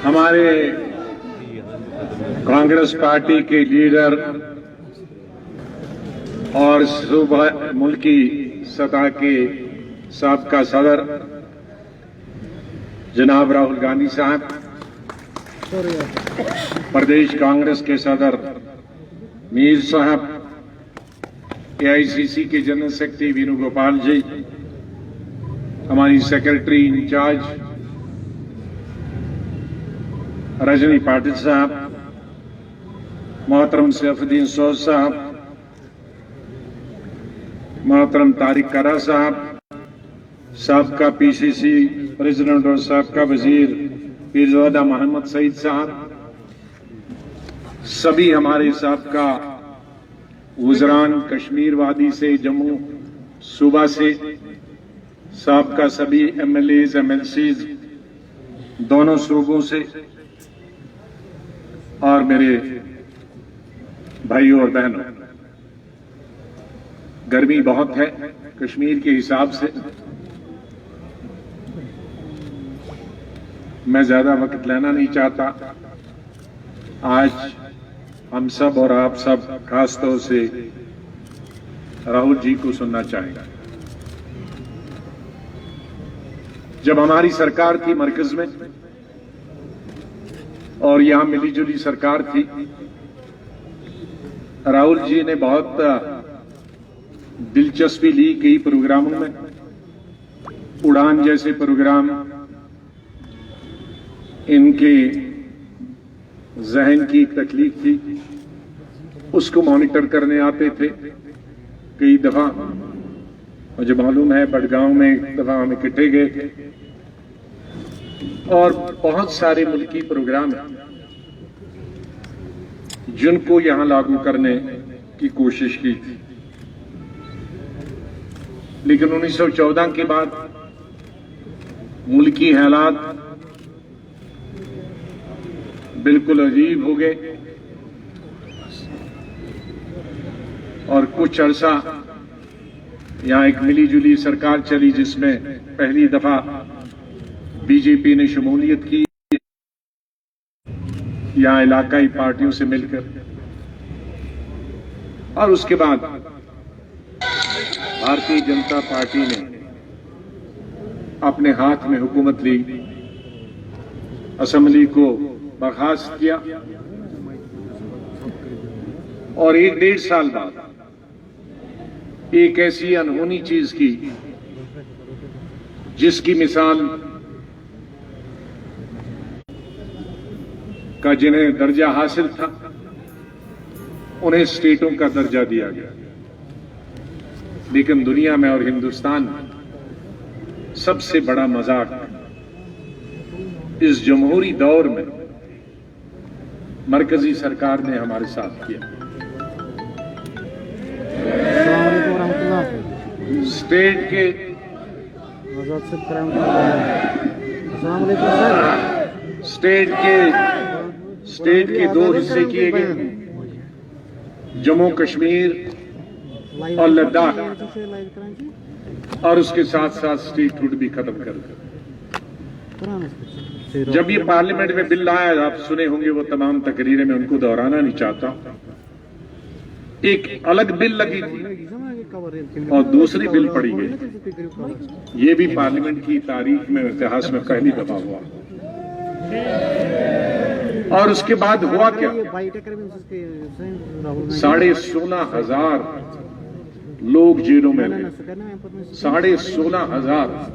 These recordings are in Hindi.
हमारे कांग्रेस पार्टी के लीडर और सूबा मुल्की सतह के साबका सदर जनाब राहुल गांधी साहब, प्रदेश कांग्रेस के सदर मीर साहब, एआईसीसी के जनरल सेक्रेटरी वेणुगोपाल जी, हमारी सेक्रेटरी इंचार्ज रजनी पाटिल साहब, मोहतरम सैफुद्दीन सोज साहब, मोहतरम तारिक करा साहब, साबका पीसीसी प्रेसिडेंट और साबका वजीर पीरजादा मोहम्मद सईद साहब, सभी हमारे साबका वज़रान कश्मीर वादी से, जम्मू सूबा से, साबका सभी एमएलएज एमएलसीज दोनों सूबों से, और मेरे भाइयों और बहनों, गर्मी बहुत है कश्मीर के हिसाब से। मैं ज्यादा वक्त लेना नहीं चाहता। आज हम सब और आप सब खासतौर से राहुल जी को सुनना चाहेंगे। जब हमारी सरकार थी मरकज में और यहां मिली जुली सरकार थी, राहुल जी ने बहुत दिलचस्पी ली कई प्रोग्रामों में। उड़ान जैसे प्रोग्राम इनके जहन की एक तकलीफ थी, उसको मॉनिटर करने आते थे कई दफा। मुझे मालूम है बड़गांव में एक दफा हम इकट्ठे गए थे और बहुत सारे मुल्की प्रोग्राम जिनको यहां लागू करने की कोशिश की थी, लेकिन 1914 के बाद मुल्की हालात बिल्कुल अजीब हो गए और कुछ अरसा यहां एक मिली जुली सरकार चली जिसमें पहली दफा बीजेपी ने शमूलियत की, यहां इलाकाई पार्टियों से मिलकर, और उसके बाद भारतीय जनता पार्टी ने अपने हाथ में हुकूमत ली, असेंबली को बर्खास्त किया और 1-1.5 साल बाद एक ऐसी अनहोनी चीज की जिसकी मिसाल का जिन्हें दर्जा हासिल था उन्हें स्टेटों का दर्जा दिया गया। लेकिन दुनिया में और हिंदुस्तान में सबसे बड़ा मजाक इस जमहूरी दौर में मरकजी सरकार ने हमारे साथ किया। स्टेट के 2 हिस्से किए गए, जम्मू कश्मीर और लद्दाख, और उसके साथ साथ स्टेटहुड भी खत्म कर दिया। जब ये पार्लियामेंट में बिल आया, आप सुने होंगे वो तमाम तकरीरें, में उनको दोहराना नहीं चाहता। एक अलग बिल लगी थी और दूसरी बिल पड़ी गई। ये भी पार्लियामेंट की तारीख में, इतिहास में पहली दफा हुआ। और उसके बाद हुआ क्या, 16,500 लोग जेलों में रहे। 16,500।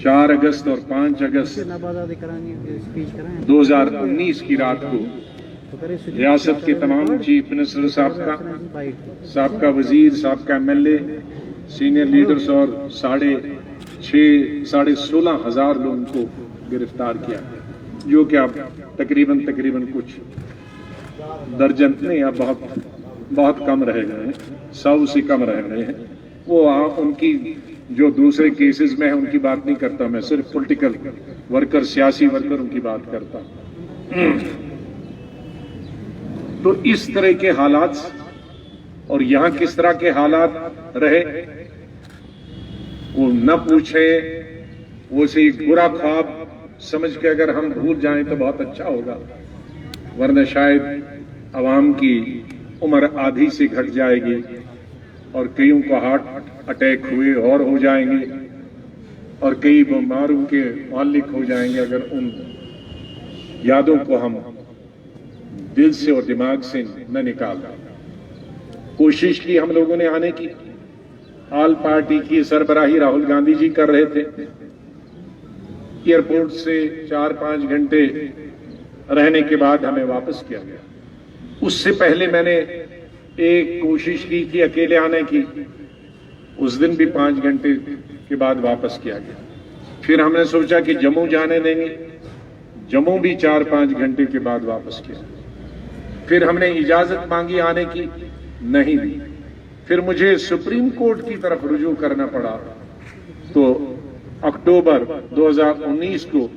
4 अगस्त और 5 अगस्त 2019 की रात को रियासत के तमाम चीफ मिनिस्टर, साबका वजीर, साबका एमएलए, सीनियर लीडर्स और 16,500 लोगों को गिरफ्तार किया, जो कि अब तकरीबन कुछ दर्जन नहीं, अब बहुत कम रह गए हैं, 100 से कम रह गए हैं। वो उनकी जो दूसरे केसेस में है उनकी बात नहीं करता, मैं सिर्फ पॉलिटिकल वर्कर, सियासी वर्कर उनकी बात करता। तो इस तरह के हालात, और यहां किस तरह के हालात रहे वो न पूछे। वो से एक बुरा ख्वाब समझ के अगर हम भूल जाएं तो बहुत अच्छा होगा, वरना शायद आवाम की उम्र आधी से घट जाएगी और कईयों को हार्ट अटैक हुए और हो जाएंगे और कई बीमारों के मालिक हो जाएंगे अगर उन यादों को हम दिल से और दिमाग से न निकाल। कोशिश की हम लोगों ने आने की, ऑल पार्टी की सरबराही राहुल गांधी जी कर रहे थे। एयरपोर्ट से 4-5 घंटे रहने के बाद हमें वापस किया गया। उससे पहले मैंने एक कोशिश की थी अकेले आने की, उस दिन भी 5 घंटे के बाद वापस किया गया। फिर हमने सोचा कि जम्मू जाने देंगे, जम्मू भी 4-5 घंटे के बाद वापस किया। फिर हमने इजाजत मांगी आने की, नहीं दी। फिर मुझे सुप्रीम कोर्ट की तरफ रुजू करना पड़ा। तो अक्टूबर 2019 को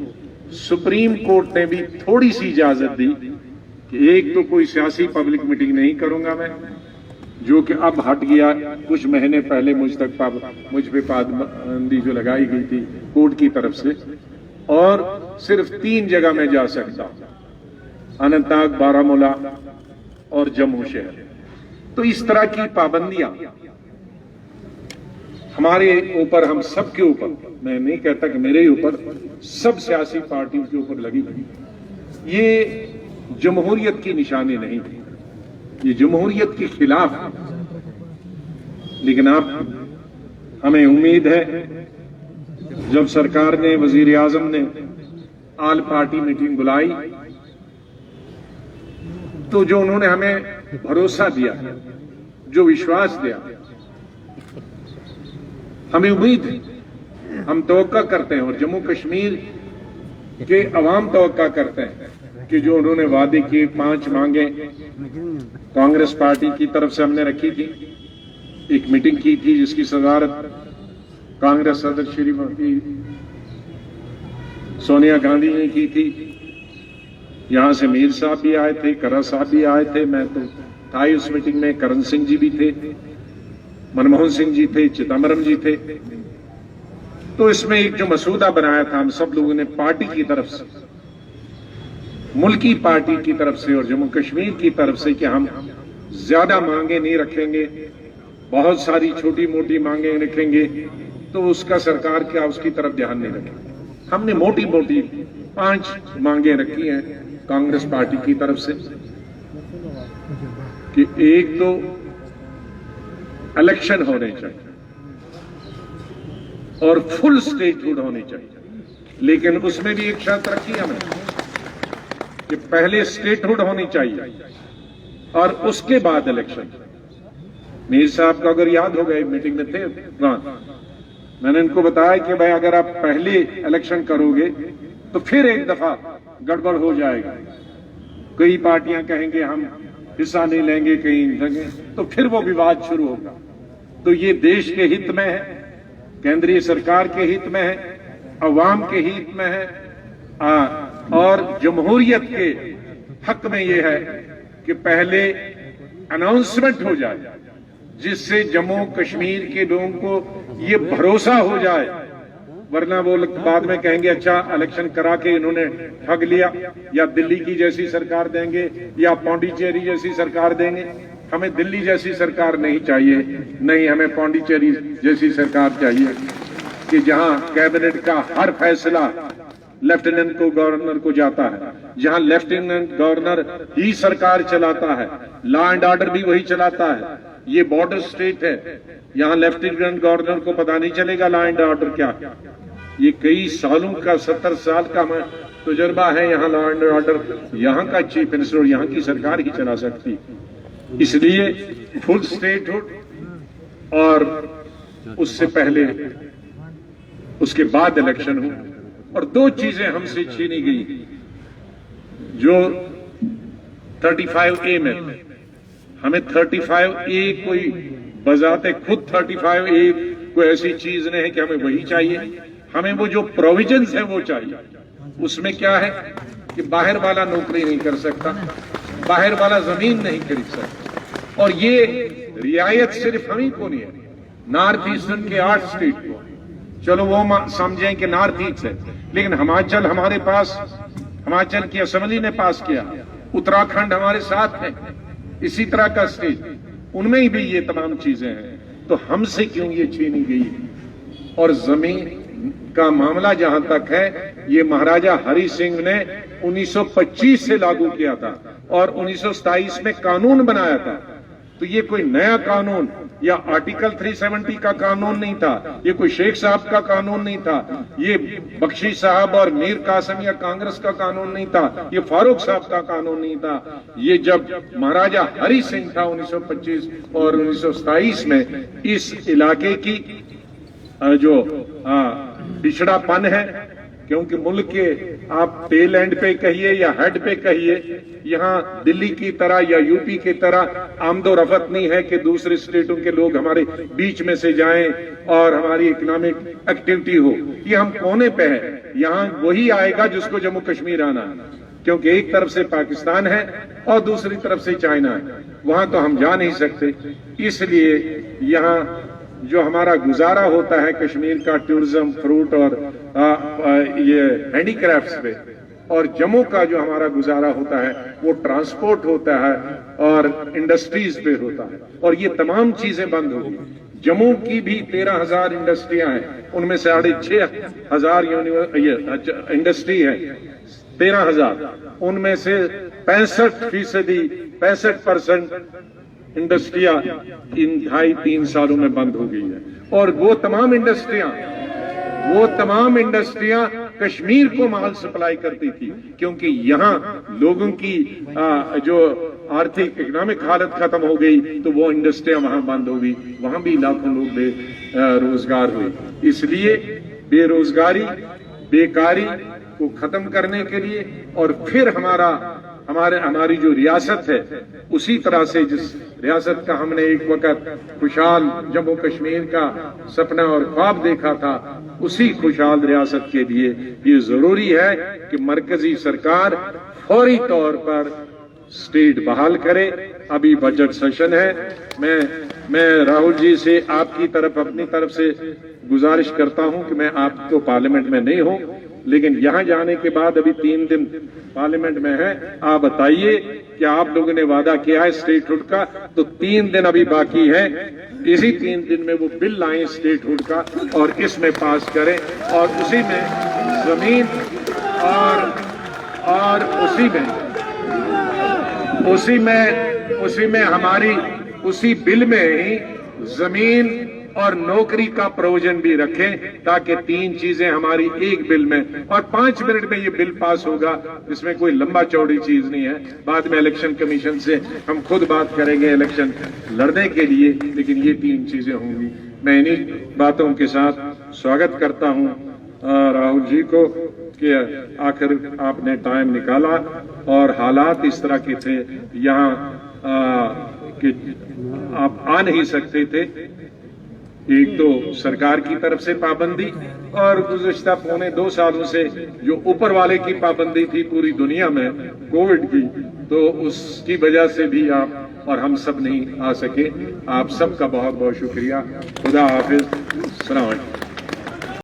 सुप्रीम कोर्ट ने भी थोड़ी सी इजाजत दी कि एक तो कोई सियासी पब्लिक मीटिंग नहीं करूंगा मैं, जो कि अब हट गया। कुछ महीने पहले मुझ पे पाबंदी जो लगाई गई थी कोर्ट की तरफ से, और सिर्फ 3 जगह में जा सकता, अनंतनाग, बारामूला और जम्मू शहर। तो इस तरह की पाबंदियां हमारे ऊपर, हम सब के ऊपर, मैं नहीं कहता कि मेरे ऊपर, सब सियासी पार्टियों के ऊपर लगी हुई। ये जमहूरियत की निशानी नहीं थी, ये जमहूरियत के खिलाफ है। लेकिन अब हमें उम्मीद है जब सरकार ने, वजीर आजम ने ऑल पार्टी मीटिंग बुलाई तो जो उन्होंने हमें भरोसा दिया, जो विश्वास दिया, हमें उम्मीद है, हम तवक्का करते हैं और जम्मू कश्मीर के अवाम तवक्का करते हैं कि जो उन्होंने वादे किए, 5 मांगे कांग्रेस पार्टी की तरफ से हमने रखी थी। एक मीटिंग की थी जिसकी सदारत कांग्रेस सदस्य श्रीमती सोनिया गांधी ने की थी। यहां से मीर साहब भी आए थे, करा साहब भी आए थे, मैं तो था उस मीटिंग में, करण सिंह जी भी थे, मनमोहन सिंह जी थे, चिदम्बरम जी थे। तो इसमें एक जो मसूदा बनाया था हम सब लोगों ने पार्टी की तरफ से, मुल्की पार्टी की तरफ से और जम्मू कश्मीर की तरफ से, कि हम ज्यादा मांगे नहीं रखेंगे, बहुत सारी छोटी मोटी मांगे रखेंगे तो उसका सरकार क्या उसकी तरफ ध्यान नहीं रखेगी। हमने मोटी मोटी 5 मांगे रखी हैं कांग्रेस पार्टी की तरफ से कि एक तो इलेक्शन होने चाहिए और फुल स्टेटहुड होनी चाहिए। लेकिन उसमें भी एक शर्त रखी हमने कि पहले स्टेटहुड होनी चाहिए और उसके बाद इलेक्शन। मीर साहब को अगर याद हो गए, मीटिंग में थे, मैंने इनको बताया कि भाई अगर आप पहले इलेक्शन करोगे तो फिर एक दफा गड़बड़ हो जाएगा, कई पार्टियां कहेंगे हम हिस्सा नहीं लेंगे, कहीं लेंगे, तो फिर वो विवाद शुरू होगा। तो ये देश के हित में है, केंद्रीय सरकार के हित में है, अवाम के हित में है और जमहूरियत के हक में ये है कि पहले अनाउंसमेंट हो जाए जिससे जम्मू कश्मीर के लोगों को ये भरोसा हो जाए। वरना वो बाद में कहेंगे अच्छा इलेक्शन करा के इन्होंने ठग लिया, या दिल्ली की जैसी सरकार देंगे या पौंडीचेरी जैसी सरकार देंगे। हमें दिल्ली जैसी सरकार नहीं चाहिए, नहीं, हमें पौंडीचेरी जैसी सरकार चाहिए कि जहां कैबिनेट का हर फैसला लेफ्टिनेंट को गवर्नर को जाता है, जहां लेफ्टिनेंट गवर्नर ही सरकार चलाता है, लॉ एंड ऑर्डर भी वही चलाता है। ये बॉर्डर स्टेट है, यहाँ लेफ्टिनेंट गवर्नर को पता नहीं चलेगा लॉ एंड ऑर्डर क्या। ये कई सालों का, 70 साल का तजुर्बा है यहाँ लॉ एंड ऑर्डर, यहाँ का चीफ मिनिस्टर और यहाँ की सरकार ही चला सकती। इसलिए फुल स्टेटहुड और उससे पहले उसके बाद इलेक्शन हो। और 2 चीजें हमसे छीनी गई जो 35A में, हमें 35A कोई बजाते खुद 35A कोई ऐसी चीज नहीं है कि हमें वही चाहिए, हमें वो जो प्रोविजंस है वो चाहिए। उसमें क्या है कि बाहर वाला नौकरी नहीं कर सकता, बाहर वाला जमीन नहीं खरीद सकता। और ये रियायत सिर्फ हम ही को नहीं है, नॉर्थ ईस्टर्न के 8 स्टेट को, चलो वो समझें कि नॉर्थ ईस्ट है, लेकिन हिमाचल हमारे पास, हिमाचल की असेंबली ने पास किया, उत्तराखंड हमारे साथ है, इसी तरह का स्टेट, उनमें भी ये तमाम चीजें हैं। तो हमसे क्यों ये छीनी गई? और जमीन का मामला जहां तक है, ये महाराजा हरि सिंह ने 1925 से लागू किया था और 1927 में कानून बनाया था। तो ये कोई नया कानून या आर्टिकल 370 का कानून नहीं था, ये कोई शेख साहब का कानून नहीं था, ये बख्शी साहब और मीर कासिम या कांग्रेस का कानून नहीं था, ये फारूक साहब का कानून नहीं था। ये जब महाराजा हरि सिंह था 1925 और 1927 में, इस इलाके की जो पिछड़ापन है, क्योंकि मुल्क के आप टेल एंड पे कहिए या हेड पे कहिए, यहाँ दिल्ली की तरह या यूपी की तरह आमदोरफत नहीं है कि दूसरे स्टेटों के लोग हमारे बीच में से जाएं और हमारी इकोनॉमिक एक्टिविटी हो। ये हम कोने पे है, यहाँ वही आएगा जिसको जम्मू कश्मीर आना है, क्योंकि एक तरफ से पाकिस्तान है और दूसरी तरफ से चाइना है, वहां तो हम जा नहीं सकते। इसलिए यहाँ जो हमारा गुजारा होता है कश्मीर का टूरिज्म, फ्रूट और ये हैंडीक्राफ्ट्स पे, और जम्मू का जो हमारा गुजारा होता है वो ट्रांसपोर्ट होता है और इंडस्ट्रीज पे होता है, और ये तमाम चीजें बंद होगी। जम्मू की भी 13,000 इंडस्ट्रियां हैं, उनमें से 6,500 इंडस्ट्री है, 13,000, उनमें से 65% इंडस्ट्रियां इन 2.5-3 सालों में बंद हो गई है। और वो तमाम इंडस्ट्रियां कश्मीर को माल सप्लाई करती थी, क्योंकि यहाँ लोगों की जो आर्थिक इकोनॉमिक हालत खत्म हो गई तो वो इंडस्ट्रियां वहां बंद हो गई, वहां भी लाखों लोग बेरोजगार हुए। इसलिए बेरोजगारी, बेकारी को खत्म करने के लिए, और फिर हमारी जो रियासत है, उसी तरह से जिस रियासत का हमने एक वक्त खुशहाल जम्मू कश्मीर का सपना और ख्वाब देखा था, उसी खुशहाल रियासत के लिए ये जरूरी है कि मरकजी सरकार फौरी तौर पर स्टेट बहाल करे। अभी बजट सेशन है, मैं राहुल जी से आपकी तरफ, अपनी तरफ से गुजारिश करता हूं कि मैं आप तो पार्लियामेंट में नहीं हूं, लेकिन यहां जाने के बाद अभी 3 दिन पार्लियामेंट में है, आप बताइए कि आप लोगों ने वादा किया है स्टेटहुड का, तो 3 दिन अभी बाकी है, इसी 3 दिन में वो बिल लाएं स्टेटहुड का और इसमें पास करें, और उसी में जमीन और उसी में हमारी उसी बिल में ही जमीन और नौकरी का प्रोविजन भी रखें, ताकि 3 चीजें हमारी एक बिल में, और 5 मिनट में ये बिल पास होगा, इसमें कोई लंबा चौड़ी चीज नहीं है। बाद में इलेक्शन कमीशन से हम खुद बात करेंगे इलेक्शन लड़ने के लिए, लेकिन ये 3 चीजें होंगी। मैं इन्हीं बातों के साथ स्वागत करता हूं राहुल जी को कि आखिर आपने टाइम निकाला, और हालात इस तरह के थे यहाँ कि आप आ नहीं सकते थे। एक तो सरकार की तरफ से पाबंदी, और गुज़िश्ता 2.25 सालों से जो ऊपर वाले की पाबंदी थी पूरी दुनिया में कोविड की, तो उसकी वजह से भी आप और हम सब नहीं आ सके। आप सबका बहुत बहुत शुक्रिया। खुदा हाफिज। अस्सलाम वालेकुम।